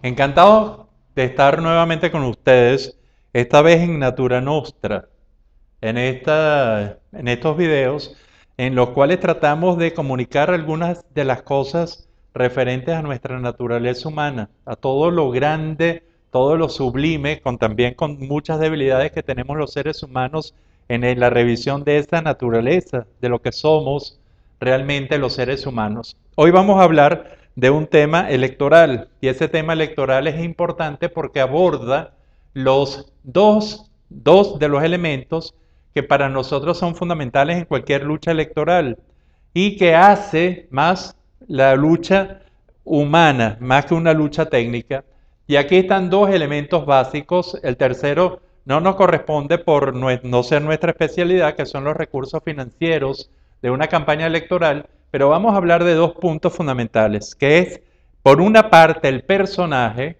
Encantado de estar nuevamente con ustedes, esta vez en Natura Nostra, en estos videos en los cuales tratamos de comunicar algunas de las cosas referentes a nuestra naturaleza humana, a todo lo grande, todo lo sublime, también con muchas debilidades que tenemos los seres humanos en la revisión de esa naturaleza, de lo que somos realmente los seres humanos. Hoy vamos a hablar de un tema electoral y ese tema electoral es importante porque aborda los dos de los elementos que para nosotros son fundamentales en cualquier lucha electoral y que hace más la lucha humana, más que una lucha técnica. Y aquí están dos elementos básicos. El tercero no nos corresponde por no ser nuestra especialidad, que son los recursos financieros de una campaña electoral, pero vamos a hablar de dos puntos fundamentales, que es, por una parte, el personaje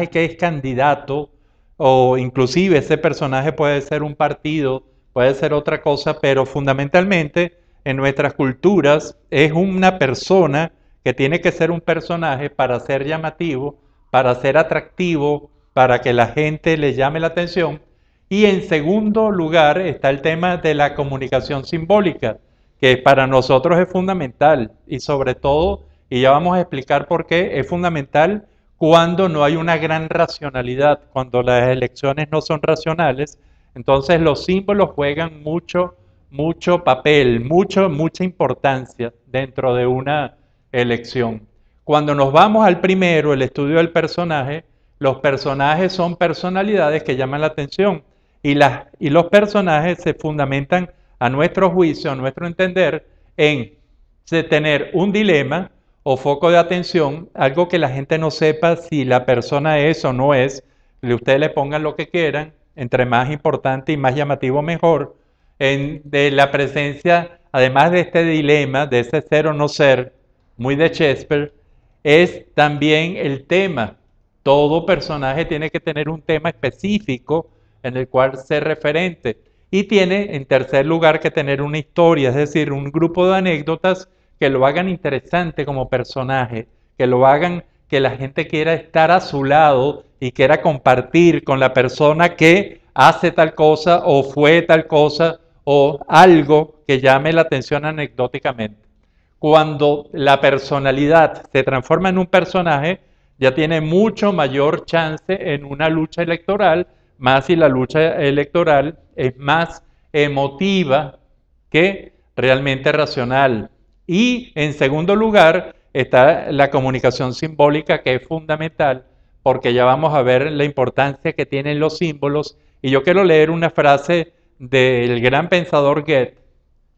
que es candidato, o inclusive ese personaje puede ser un partido, puede ser otra cosa, pero fundamentalmente en nuestras culturas es una persona que tiene que ser un personaje para ser llamativo, para ser atractivo, para que la gente le llame la atención. Y en segundo lugar está el tema de la comunicación simbólica, que para nosotros es fundamental y sobre todo, y ya vamos a explicar por qué, es fundamental cuando no hay una gran racionalidad, cuando las elecciones no son racionales. Entonces los símbolos juegan mucho papel, mucha importancia dentro de una elección. Cuando nos vamos al primero, el estudio del personaje, los personajes son personalidades que llaman la atención y los personajes se fundamentan a nuestro juicio, a nuestro entender, en tener un dilema o foco de atención, algo que la gente no sepa si la persona es o no es, ustedes le pongan lo que quieran, entre más importante y más llamativo mejor, de la presencia, además de este dilema, de ese ser o no ser, muy de Shakespeare, es también el tema. Todo personaje tiene que tener un tema específico en el cual ser referente. Y tiene, en tercer lugar, que tener una historia, es decir, un grupo de anécdotas que lo hagan interesante como personaje, que lo hagan que la gente quiera estar a su lado y quiera compartir con la persona que hace tal cosa o fue tal cosa o algo que llame la atención anecdóticamente. Cuando la personalidad se transforma en un personaje, ya tiene mucho mayor chance en una lucha electoral, más si la lucha electoral es más emotiva que realmente racional. Y en segundo lugar está la comunicación simbólica, que es fundamental, porque ya vamos a ver la importancia que tienen los símbolos. Y yo quiero leer una frase del gran pensador Goethe,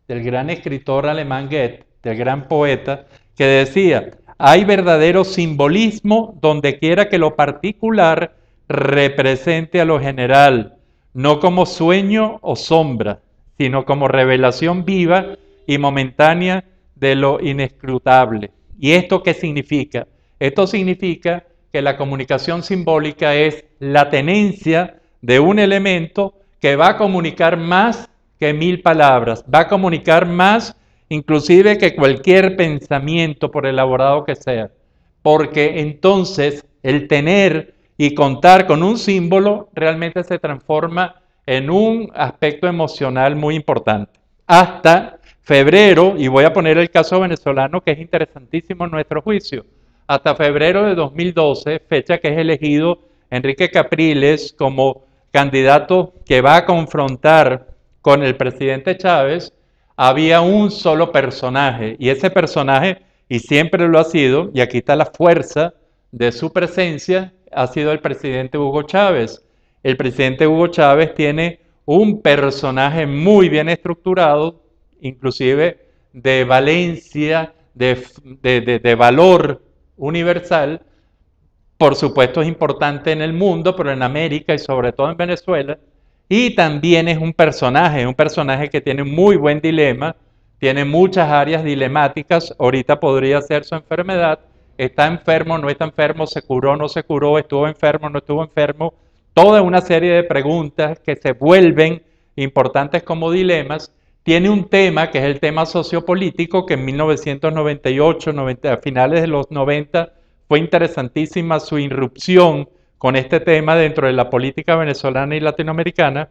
del gran escritor alemán Goethe, del gran poeta, que decía: hay verdadero simbolismo donde quiera que lo particular represente a lo general, no como sueño o sombra, sino como revelación viva y momentánea de lo inescrutable. ¿Y esto qué significa? Esto significa que la comunicación simbólica es la tenencia de un elemento que va a comunicar más que 1000 palabras, va a comunicar más inclusive que cualquier pensamiento, por elaborado que sea, porque entonces el tener y contar con un símbolo realmente se transforma en un aspecto emocional muy importante. Hasta febrero, y voy a poner el caso venezolano que es interesantísimo en nuestro juicio, hasta febrero de 2012, fecha que es elegido Enrique Capriles como candidato que va a confrontar con el presidente Chávez, había un solo personaje, y ese personaje, y siempre lo ha sido, y aquí está la fuerza de su presencia, ha sido el presidente Hugo Chávez. El presidente Hugo Chávez tiene un personaje muy bien estructurado, inclusive de valencia, de valor universal. Por supuesto es importante en el mundo, pero en América y sobre todo en Venezuela. Y también es un personaje que tiene muy buen dilema, tiene muchas áreas dilemáticas. Ahorita podría ser su enfermedad, está enfermo, no está enfermo, se curó, no se curó, estuvo enfermo, no estuvo enfermo. Toda una serie de preguntas que se vuelven importantes como dilemas. Tiene un tema que es el tema sociopolítico, que en 1998, a finales de los 90, fue interesantísima su irrupción con este tema dentro de la política venezolana y latinoamericana,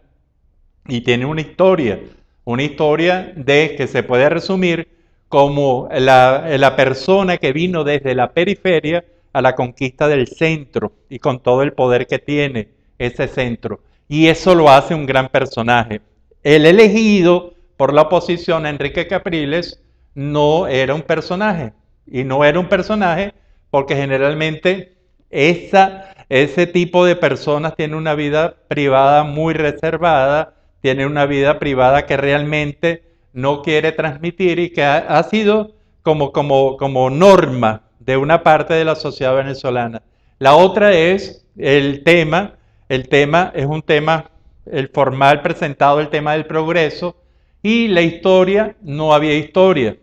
y tiene una historia de que se puede resumir como la persona que vino desde la periferia a la conquista del centro y con todo el poder que tiene ese centro. Y eso lo hace un gran personaje. El elegido por la oposición, Enrique Capriles, no era un personaje. Y no era un personaje porque generalmente ese tipo de personas tiene una vida privada muy reservada, tiene una vida privada que realmente no quiere transmitir y que ha sido como norma de una parte de la sociedad venezolana. La otra es el tema es un tema, el formal presentado, el tema del progreso, y la historia, no había historia.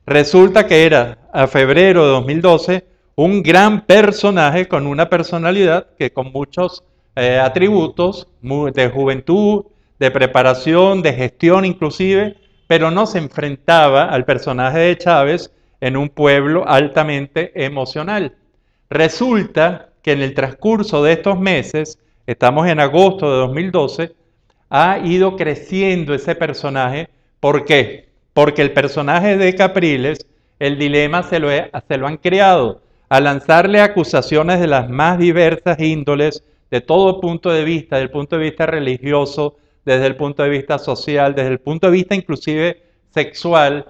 Resulta que era a febrero de 2012 un gran personaje con una personalidad que con muchos atributos de juventud, de preparación, de gestión inclusive, pero no se enfrentaba al personaje de Chávez en un pueblo altamente emocional. Resulta que en el transcurso de estos meses, estamos en agosto de 2012, ha ido creciendo ese personaje. ¿Por qué? Porque el personaje de Capriles, el dilema se lo han creado a lanzarle acusaciones de las más diversas índoles, de todo punto de vista, desde el punto de vista religioso, desde el punto de vista social, desde el punto de vista inclusive sexual.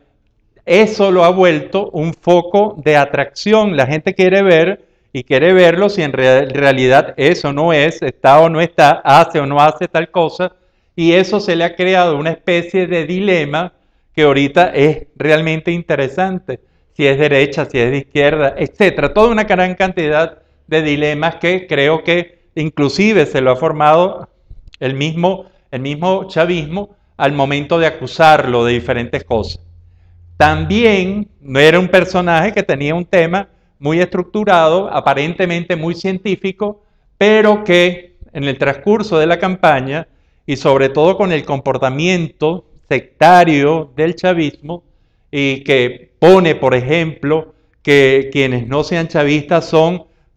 Eso lo ha vuelto un foco de atracción. La gente quiere ver y quiere verlo si en realidad eso no es, está o no está, hace o no hace tal cosa, y eso se le ha creado una especie de dilema que ahorita es realmente interesante, si es derecha, si es de izquierda, etcétera, toda una gran cantidad de dilemas que creo que inclusive se lo ha formado el mismo chavismo al momento de acusarlo de diferentes cosas. También no era un personaje que tenía un tema muy estructurado, aparentemente muy científico, pero que en el transcurso de la campaña y sobre todo con el comportamiento sectario del chavismo, y que pone, por ejemplo, que quienes no sean chavistas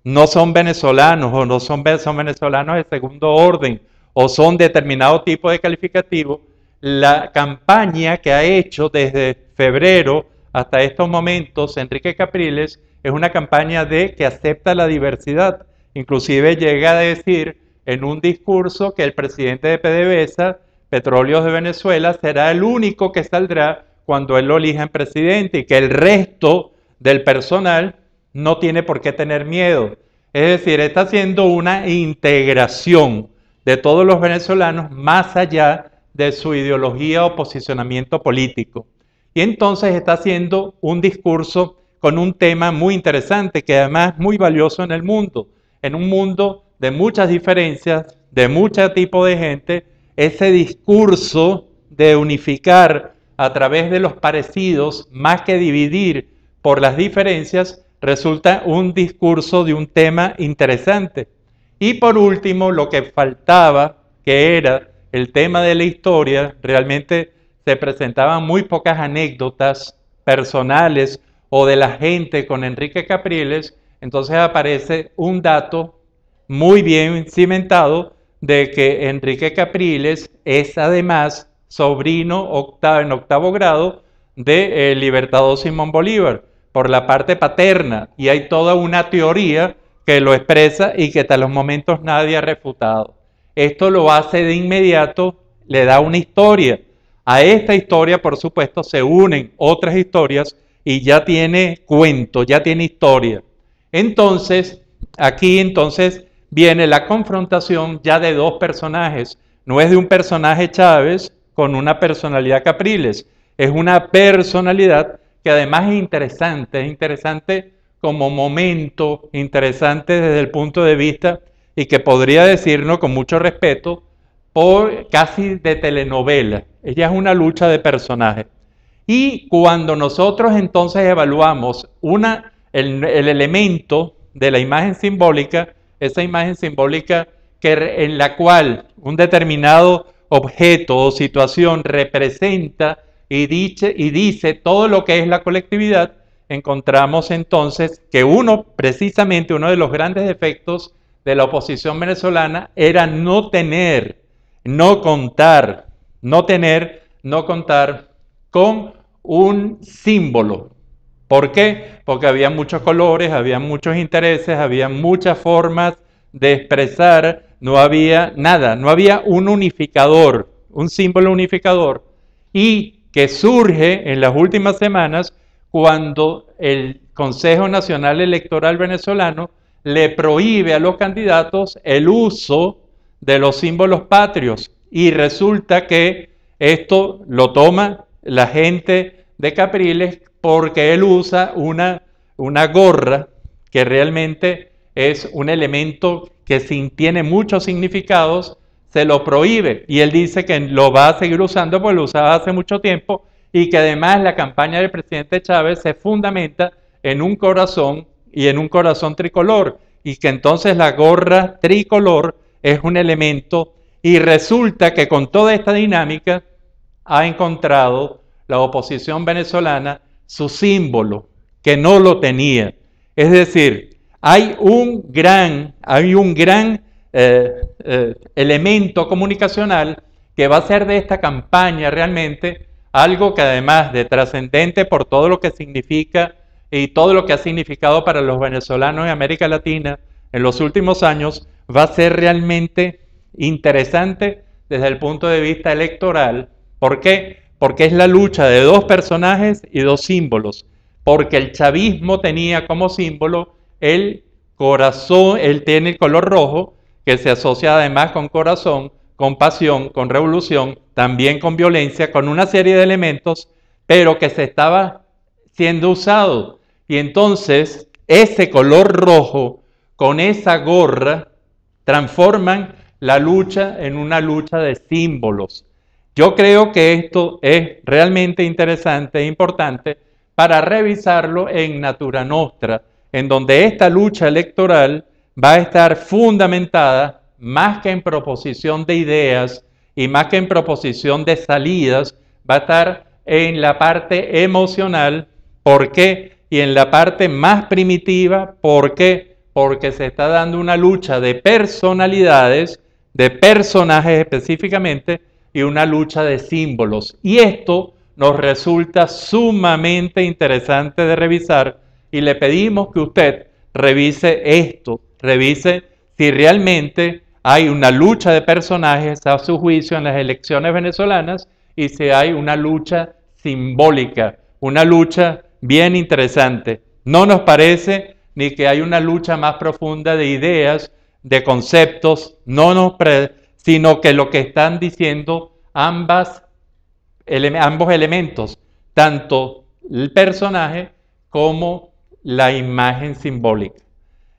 no son venezolanos o son venezolanos de segundo orden o son determinado tipo de calificativo. La campaña que ha hecho desde febrero hasta estos momentos Enrique Capriles es una campaña que acepta la diversidad. Inclusive llega a decir en un discurso que el presidente de PDVSA, Petróleos de Venezuela, será el único que saldrá cuando él lo elijan presidente y que el resto del personal no tiene por qué tener miedo. Es decir, está haciendo una integración de todos los venezolanos más allá de su ideología o posicionamiento político. Y entonces está haciendo un discurso con un tema muy interesante, que además es muy valioso en un mundo de muchas diferencias, de mucho tipo de gente. Ese discurso de unificar a través de los parecidos, más que dividir por las diferencias, resulta un discurso de un tema interesante. Y por último, lo que faltaba, que era el tema de la historia, realmente se presentaban muy pocas anécdotas personales o de la gente con Enrique Capriles. Entonces aparece un dato muy bien cimentado de que Enrique Capriles es además sobrino en octavo grado del Libertador Simón Bolívar, por la parte paterna, y hay toda una teoría que lo expresa y que hasta los momentos nadie ha refutado. Esto lo hace de inmediato, le da una historia. A esta historia, por supuesto, se unen otras historias y ya tiene cuento, ya tiene historia. Entonces, aquí viene la confrontación ya de dos personajes. No es de un personaje Chávez con una personalidad Capriles, es una personalidad que además es interesante como momento, interesante desde el punto de vista y que podría decirnos con mucho respeto, por casi de telenovela. Ella es una lucha de personajes. Y cuando nosotros entonces evaluamos el elemento de la imagen simbólica, esa imagen simbólica en la cual un determinado objeto o situación representa y dice todo lo que es la colectividad, encontramos entonces que precisamente uno de los grandes defectos de la oposición venezolana era no contar con un símbolo. ¿Por qué? Porque había muchos colores, había muchos intereses, había muchas formas de expresar, no había nada, no había un unificador, un símbolo unificador, y que surge en las últimas semanas cuando el Consejo Nacional Electoral venezolano le prohíbe a los candidatos el uso de los símbolos patrios, y resulta que esto lo toma la gente de Capriles porque él usa una gorra que realmente es un elemento que tiene muchos significados, se lo prohíbe, y él dice que lo va a seguir usando porque lo usaba hace mucho tiempo, y que además la campaña del presidente Chávez se fundamenta en un corazón y en un corazón tricolor, y que entonces la gorra tricolor es un elemento, y resulta que con toda esta dinámica ha encontrado la oposición venezolana su símbolo, que no lo tenía. Es decir, hay un gran elemento comunicacional que va a hacer de esta campaña realmente algo que, además de trascendente por todo lo que significa y todo lo que ha significado para los venezolanos en América Latina en los últimos años, va a ser realmente interesante desde el punto de vista electoral. ¿Por qué? Porque es la lucha de dos personajes y dos símbolos. Porque el chavismo tenía como símbolo el corazón, él tiene el color rojo, que se asocia además con corazón, con pasión, con revolución, también con violencia, con una serie de elementos, pero que se estaba siendo usado. Y entonces ese color rojo con esa gorra transforman la lucha en una lucha de símbolos. Yo creo que esto es realmente interesante e importante para revisarlo en Natura Nostra, en donde esta lucha electoral va a estar fundamentada más que en proposición de ideas y más que en proposición de salidas, va a estar en la parte emocional. ¿Por qué? Y en la parte más primitiva. ¿Por qué? Porque se está dando una lucha de personalidades, de personajes específicamente, y una lucha de símbolos. Y esto nos resulta sumamente interesante de revisar, y le pedimos que usted revise esto, revise si realmente hay una lucha de personajes a su juicio en las elecciones venezolanas, y si hay una lucha simbólica, una lucha bien interesante. No nos parece ni que hay una lucha más profunda de ideas, de conceptos, sino que lo que están diciendo ambos elementos, tanto el personaje como la imagen simbólica.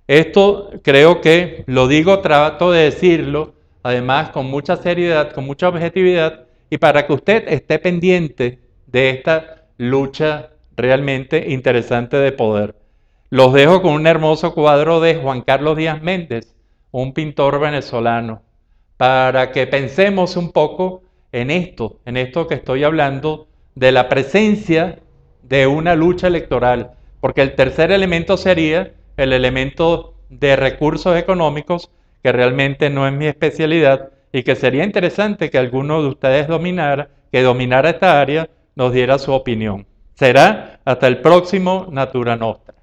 Esto creo que lo digo, trato de decirlo, además con mucha seriedad, con mucha objetividad, y para que usted esté pendiente de esta lucha realmente interesante de poder. Los dejo con un hermoso cuadro de Juan Carlos Díaz Méndez, un pintor venezolano, para que pensemos un poco en esto que estoy hablando, de la presencia de una lucha electoral, porque el tercer elemento sería el elemento de recursos económicos, que realmente no es mi especialidad, y que sería interesante que alguno de ustedes dominara esta área, nos diera su opinión. Será hasta el próximo Natura Nostra.